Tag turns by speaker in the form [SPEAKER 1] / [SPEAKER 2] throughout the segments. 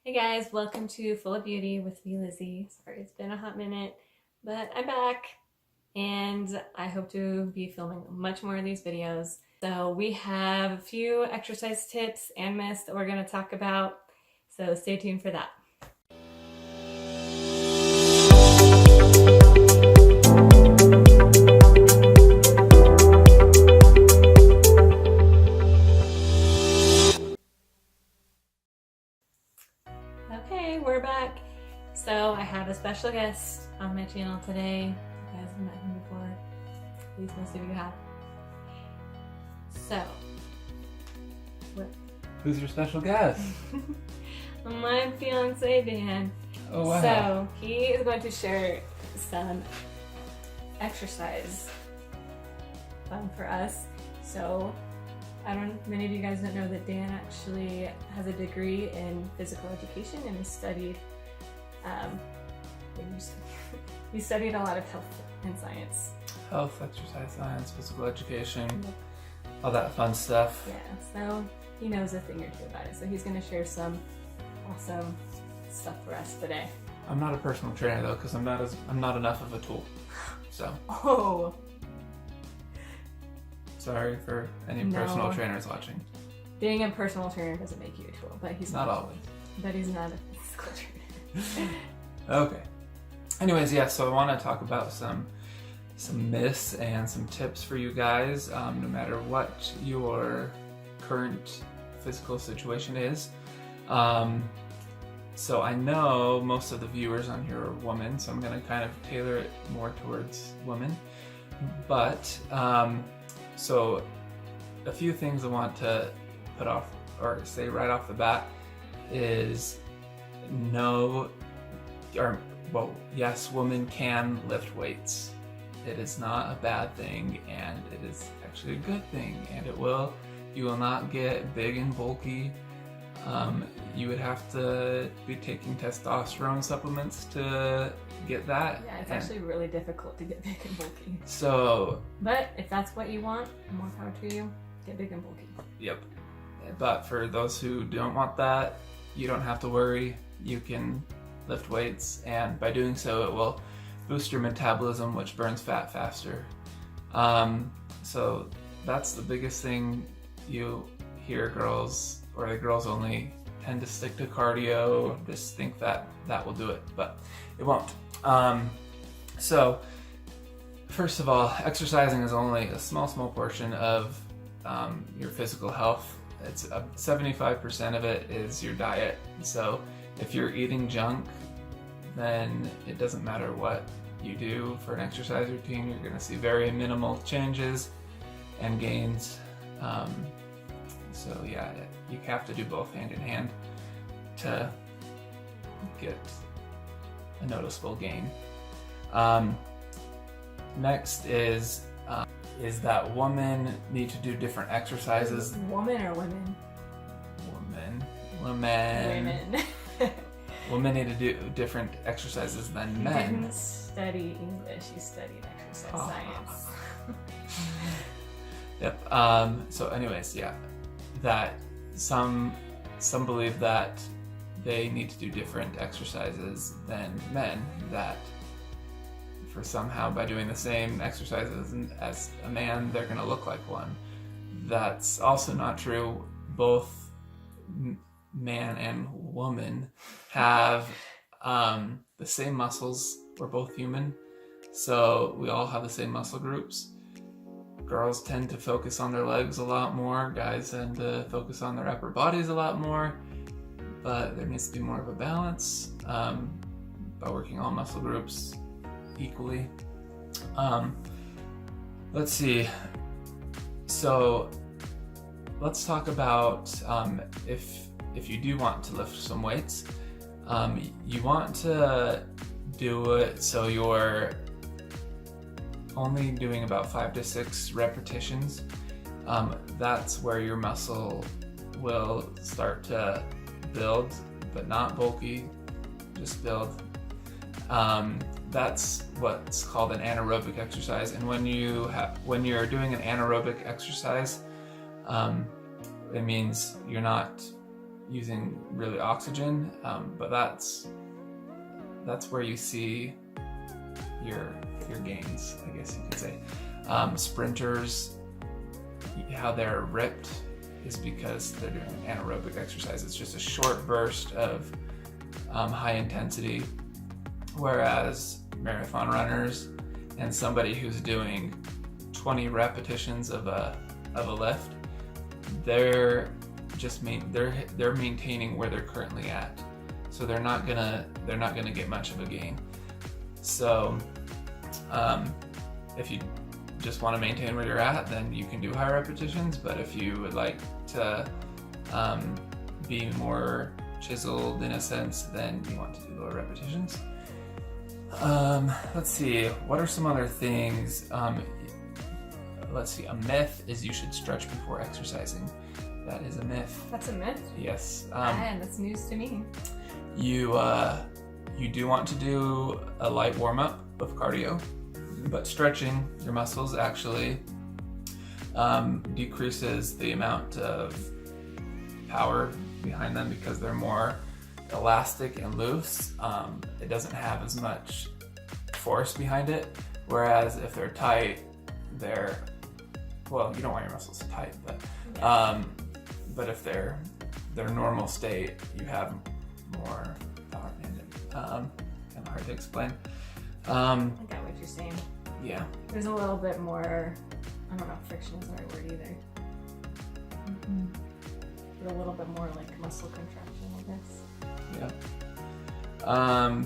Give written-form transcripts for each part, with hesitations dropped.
[SPEAKER 1] Hey guys, welcome to Full of Beauty with me, Lizzie. Sorry, it's been a hot minute, but I'm back and I hope to be filming much more of these videos. So we have a few exercise tips and myths that we're going to talk about, so stay tuned for that. Okay, we're back. So I have a special guest on my channel today. You guys have met him before. At least most of you have. So, what?
[SPEAKER 2] Who's your special guest?
[SPEAKER 1] My fiance Dan.
[SPEAKER 2] Oh wow.
[SPEAKER 1] So he is going to share some exercise fun for us. So many of you guys don't know that Dan actually has a degree in physical education and he studied he studied a lot of health and science.
[SPEAKER 2] Health, exercise science, physical education, all that fun stuff.
[SPEAKER 1] Yeah, so he knows a thing or two about it. So he's going to share some awesome stuff for us today.
[SPEAKER 2] I'm not a personal trainer though, because I'm not enough of a tool. So.
[SPEAKER 1] Oh.
[SPEAKER 2] Sorry for any personal trainers watching.
[SPEAKER 1] Being a personal trainer doesn't make you a tool, but he's
[SPEAKER 2] not always.
[SPEAKER 1] But he's not a physical trainer.
[SPEAKER 2] Okay. Anyways, yeah. So I want to talk about some myths and some tips for you guys, no matter what your current physical situation is. So I know most of the viewers on here are women, so I'm going to kind of tailor it more towards women. But so a few things I want to put off or say right off the bat is yes, women can lift weights. It is not a bad thing, and it is actually a good thing, and you will not get big and bulky. You would have to be taking testosterone supplements to get that.
[SPEAKER 1] Yeah, it's actually really difficult to get big and bulky.
[SPEAKER 2] So,
[SPEAKER 1] but if that's what you want, more power to you. Get big and bulky.
[SPEAKER 2] Yep. But for those who don't want that, you don't have to worry. You can lift weights, and by doing so, it will boost your metabolism, which burns fat faster. So that's the biggest thing you hear girls, or the girls only tend to stick to cardio, just think that will do it, but it won't. So first of all, exercising is only a small portion of your physical health. It's 75% of it is your diet. So if you're eating junk, then it doesn't matter what you do for an exercise routine, you're going to see very minimal changes and gains. So yeah, you have to do both hand in hand to get a noticeable gain. Next is that women need to do different exercises.
[SPEAKER 1] Woman or women?
[SPEAKER 2] Women. Women need to do different exercises than men.
[SPEAKER 1] You didn't study English, you studied exercise science.
[SPEAKER 2] Yep. So anyways, yeah, that some believe that they need to do different exercises than men, that for somehow by doing the same exercises as a man, they're going to look like one. That's also not true. Both man and woman have the same muscles. We're both human, so we all have the same muscle groups. Girls tend to focus on their legs a lot more, guys tend to focus on their upper bodies a lot more, but there needs to be more of a balance by working all muscle groups equally. Let's see. So let's talk about if you do want to lift some weights, you want to do it so you're only doing about 5 to 6 repetitions. That's where your muscle will start to build, but not bulky, just build. That's what's called an anaerobic exercise. And when you're doing an anaerobic exercise, it means you're not using really oxygen, but that's where you see your gains, I guess you could say. Sprinters, how they're ripped is because they're doing anaerobic exercise. It's just a short burst of high intensity, whereas marathon runners and somebody who's doing 20 repetitions of a lift, they're maintaining where they're currently at, so they're not gonna get much of a gain. So if you just want to maintain where you're at, then you can do high repetitions. But if you would like to be more chiseled in a sense, then you want to do lower repetitions. Let's see, what are some other things? Let's see, a myth is you should stretch before exercising. That is a myth.
[SPEAKER 1] That's a myth?
[SPEAKER 2] Yes.
[SPEAKER 1] That's news to me.
[SPEAKER 2] You do want to do a light warm-up of cardio, but stretching your muscles actually decreases the amount of power behind them because they're more elastic and loose. It doesn't have as much force behind it, whereas if they're tight, you don't want your muscles tight, but if they're their normal state, you have more power behind it. Kind of hard to explain.
[SPEAKER 1] I got what you're saying.
[SPEAKER 2] Yeah.
[SPEAKER 1] There's a little bit more, I don't know if friction is the right word either. But a little bit more like muscle contraction, I guess.
[SPEAKER 2] Yeah.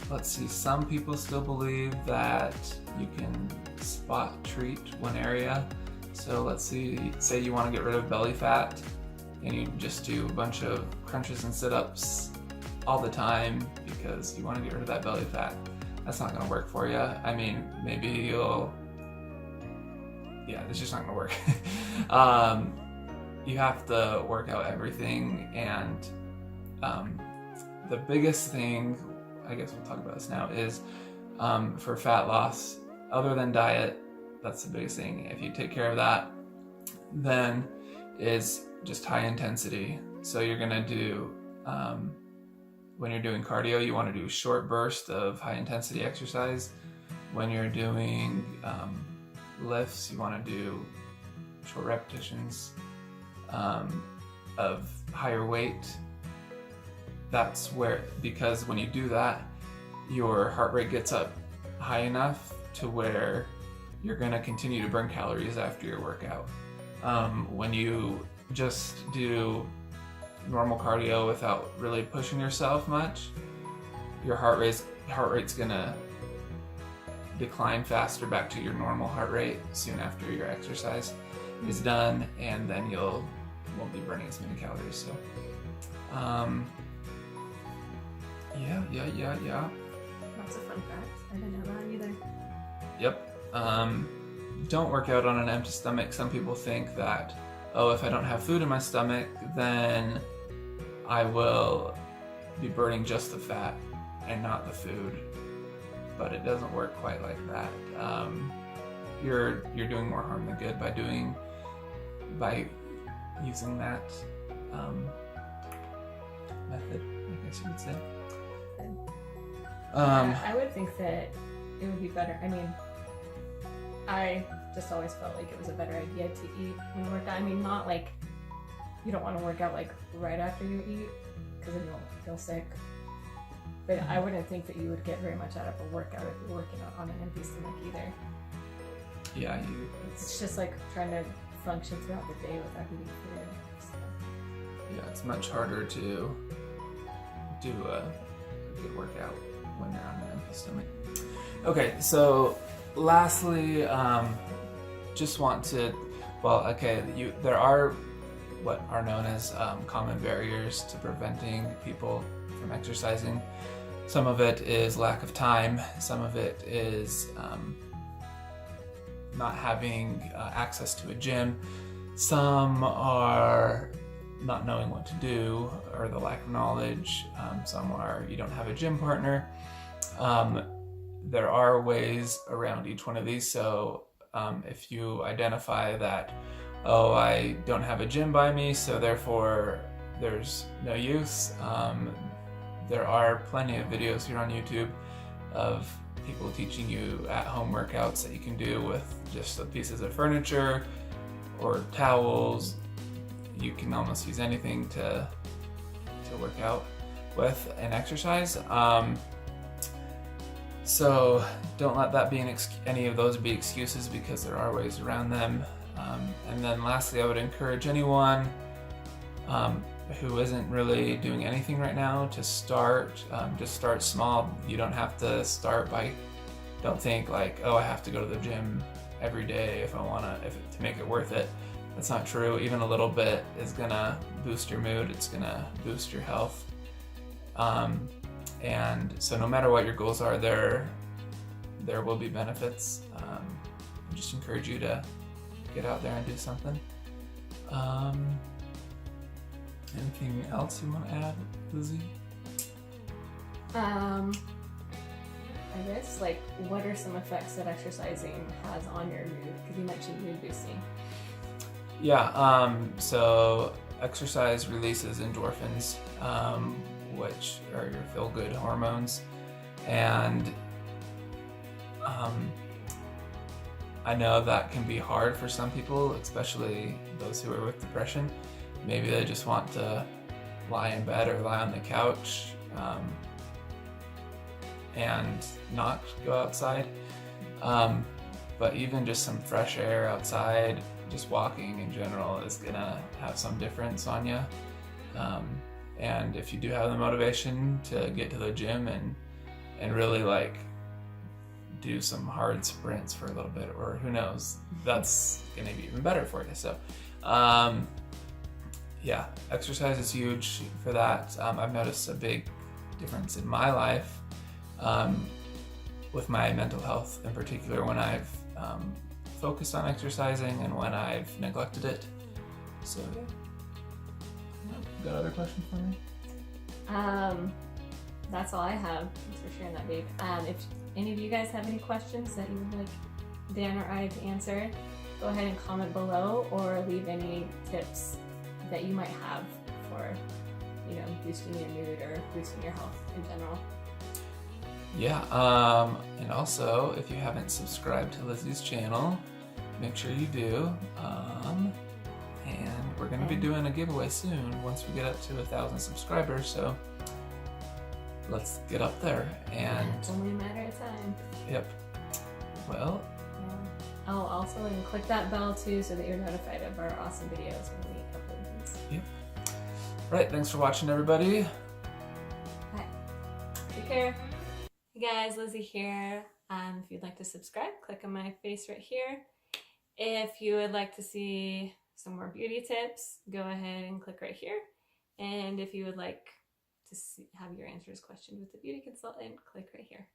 [SPEAKER 2] Let's see, some people still believe that you can spot treat one area. So let's see, say you want to get rid of belly fat and you just do a bunch of crunches and sit-ups all the time because you want to get rid of that belly fat. That's not going to work for you. I mean, maybe it's just not going to work. You have to work out everything, and the biggest thing, I guess we'll talk about this now, is for fat loss, other than diet, that's the biggest thing. If you take care of that, then is just high intensity. So you're gonna do, when you're doing cardio, you want to do short bursts of high intensity exercise. When you're doing lifts, you want to do short repetitions of higher weight. That's where, because when you do that, your heart rate gets up high enough to where you're going to continue to burn calories after your workout. When you just do normal cardio without really pushing yourself much, your heart rate's going to decline faster back to your normal heart rate soon after your exercise is done, and then you won't be burning as many calories. So yeah.
[SPEAKER 1] That's a fun fact. I didn't know that either.
[SPEAKER 2] Yep. Don't work out on an empty stomach. Some people think that, if I don't have food in my stomach, then I will be burning just the fat and not the food. But it doesn't work quite like that. You're doing more harm than good by using that method, I guess you would say.
[SPEAKER 1] I would think that it would be better. I mean, I just always felt like it was a better idea to eat when you work out. I mean, not like you don't want to work out like right after you eat because then you'll feel sick. But I wouldn't think that you would get very much out of a workout if you're working out on an empty stomach either.
[SPEAKER 2] Yeah,
[SPEAKER 1] it's just like trying to function throughout the day without eating food. So.
[SPEAKER 2] Yeah, it's much harder to do a good workout when you're on an empty stomach. Okay, so lastly, just want to, there are what are known as common barriers to preventing people from exercising. Some of it is lack of time. Some of it is not having access to a gym. Some are not knowing what to do, or the lack of knowledge. Some are you don't have a gym partner. There are ways around each one of these. So if you identify that, I don't have a gym by me, so therefore there's no use. There are plenty of videos here on YouTube of people teaching you at-home workouts that you can do with just the pieces of furniture or towels. You can almost use anything to work out with and exercise. So don't let that be any of those be excuses, because there are ways around them. And then lastly, I would encourage anyone who isn't really doing anything right now to start. Just start small. You don't have to start by, don't think like, oh, I have to go to the gym every day if I want to make it worth it. That's not true. Even a little bit is gonna boost your mood. It's gonna boost your health. And so no matter what your goals are, there will be benefits. I just encourage you to get out there and do something. Anything else you want to add, Lizzie?
[SPEAKER 1] I guess, like, what are some effects that exercising has on your mood? Because you mentioned mood boosting.
[SPEAKER 2] Yeah, so exercise releases endorphins, which are your feel-good hormones. And I know that can be hard for some people, especially those who are with depression. Maybe they just want to lie in bed or lie on the couch and not go outside. But even just some fresh air outside, just walking in general, is gonna have some difference on you. And if you do have the motivation to get to the gym and really like do some hard sprints for a little bit, or who knows, that's gonna be even better for you. So yeah, exercise is huge for that. I've noticed a big difference in my life with my mental health in particular when I've focused on exercising and when I've neglected it. So yeah. Got other questions for me?
[SPEAKER 1] That's all I have. Thanks for sharing that, babe. If any of you guys have any questions that you would like Dan or I to answer, go ahead and comment below, or leave any tips that you might have for, boosting your mood or boosting your health in general.
[SPEAKER 2] Yeah, and also, if you haven't subscribed to Lizzie's channel, make sure you do. And we're going to be doing a giveaway soon once we get up to 1,000 subscribers, so let's get up there. And
[SPEAKER 1] it's only a matter of time.
[SPEAKER 2] Yep. Well,
[SPEAKER 1] oh, also, and click that bell too so that you're notified of our awesome videos when we upload these.
[SPEAKER 2] Yep. Right, thanks for watching, everybody.
[SPEAKER 1] Bye. Take care. Hey guys, Lizzie here. If you'd like to subscribe, click on my face right here. If you would like to see some more beauty tips, go ahead and click right here. And if you would like to have your answers questioned with the beauty consultant, click right here.